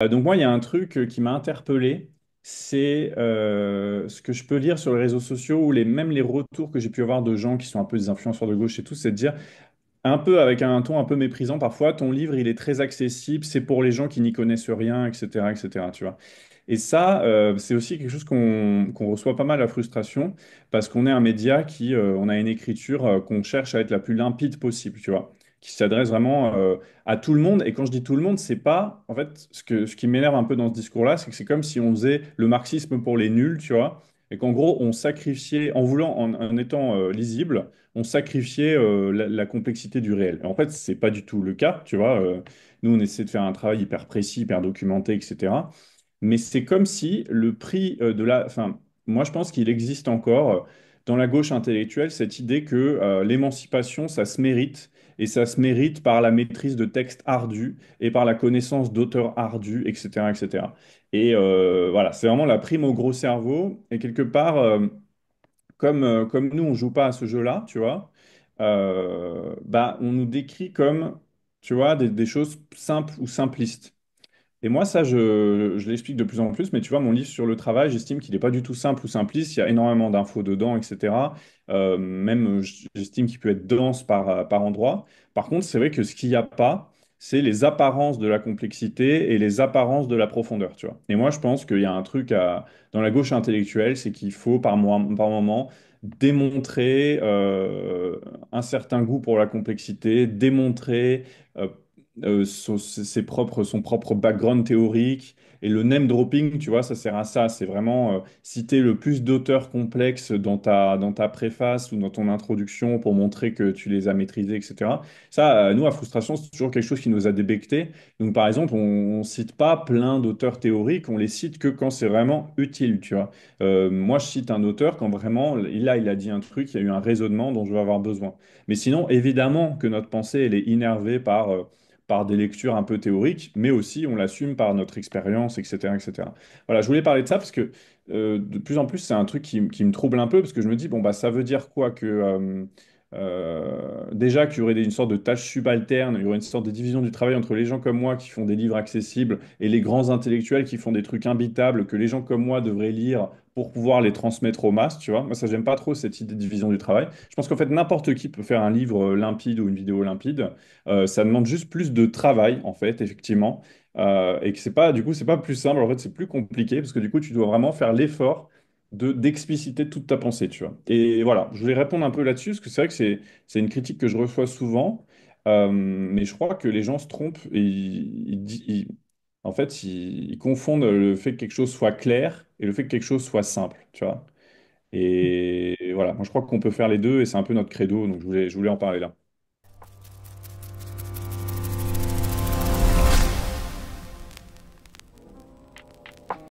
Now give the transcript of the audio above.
Donc moi, il y a un truc qui m'a interpellé, c'est ce que je peux lire sur les réseaux sociaux ou même les retours que j'ai pu avoir de gens qui sont un peu des influenceurs de gauche et tout, c'est de dire un peu avec un ton un peu méprisant parfois, ton livre, il est très accessible, c'est pour les gens qui n'y connaissent rien, etc., etc., tu vois. Et ça, c'est aussi quelque chose qu'on reçoit pas mal à frustration, parce qu'on est un média on a une écriture qu'on cherche à être la plus limpide possible, tu vois, qui s'adresse vraiment à tout le monde. Et quand je dis tout le monde, c'est pas, en fait, ce qui m'énerve un peu dans ce discours-là, c'est que c'est comme si on faisait le marxisme pour les nuls, tu vois, et qu'en gros, on sacrifiait, en étant lisible, on sacrifiait la complexité du réel. Et en fait, c'est pas du tout le cas, tu vois. Nous, on essaie de faire un travail hyper précis, hyper documenté, etc. Mais c'est comme si le prix Enfin, moi, je pense qu'il existe encore dans la gauche intellectuelle cette idée que l'émancipation, ça se mérite, et ça se mérite par la maîtrise de textes ardus et par la connaissance d'auteurs ardus, etc., etc. Et voilà, c'est vraiment la prime au gros cerveau. Et quelque part, comme nous, on joue pas à ce jeu-là, tu vois, bah, on nous décrit comme, tu vois, des choses simples ou simplistes. Et moi, ça, je l'explique de plus en plus, mais tu vois, mon livre sur le travail, j'estime qu'il n'est pas du tout simple ou simpliste. Il y a énormément d'infos dedans, etc. Même, j'estime qu'il peut être dense par endroit. Par contre, c'est vrai que ce qu'il n'y a pas, c'est les apparences de la complexité et les apparences de la profondeur, tu vois. Et moi, je pense qu'il y a un truc dans la gauche intellectuelle, c'est qu'il faut par moment démontrer un certain goût pour la complexité, démontrer euh, son propre background théorique. Et le name dropping, tu vois, ça sert à ça. C'est vraiment citer le plus d'auteurs complexes dans ta préface ou dans ton introduction pour montrer que tu les as maîtrisés, etc. Ça, nous, à Frustration, c'est toujours quelque chose qui nous a débecté. Donc, par exemple, on cite pas plein d'auteurs théoriques, on les cite que quand c'est vraiment utile, tu vois. Moi, je cite un auteur quand vraiment, là, il a dit un truc, il y a eu un raisonnement dont je vais avoir besoin. Mais sinon, évidemment que notre pensée, elle est innervée par des lectures un peu théoriques, mais aussi on l'assume par notre expérience, etc., etc. Voilà, je voulais parler de ça parce que de plus en plus, c'est un truc qui me trouble un peu parce que je me dis, bon, bah, ça veut dire quoi que déjà qu'il y aurait une sorte de tâche subalterne, il y aurait une sorte de division du travail entre les gens comme moi qui font des livres accessibles et les grands intellectuels qui font des trucs imbitables que les gens comme moi devraient lire pour pouvoir les transmettre aux masses, tu vois. Moi, ça, j'aime pas trop cette idée de division du travail. Je pense qu'en fait, n'importe qui peut faire un livre limpide ou une vidéo limpide. Ça demande juste plus de travail, en fait, effectivement. Et que c'est pas, du coup, c'est pas plus simple, en fait, c'est plus compliqué parce que du coup, tu dois vraiment faire l'effort d'expliciter toute ta pensée, tu vois. Et voilà, je voulais répondre un peu là-dessus parce que c'est vrai que c'est une critique que je reçois souvent, mais je crois que les gens se trompent et en fait, ils confondent le fait que quelque chose soit clair et le fait que quelque chose soit simple, tu vois. Et voilà, moi, je crois qu'on peut faire les deux et c'est un peu notre credo, donc je voulais en parler là.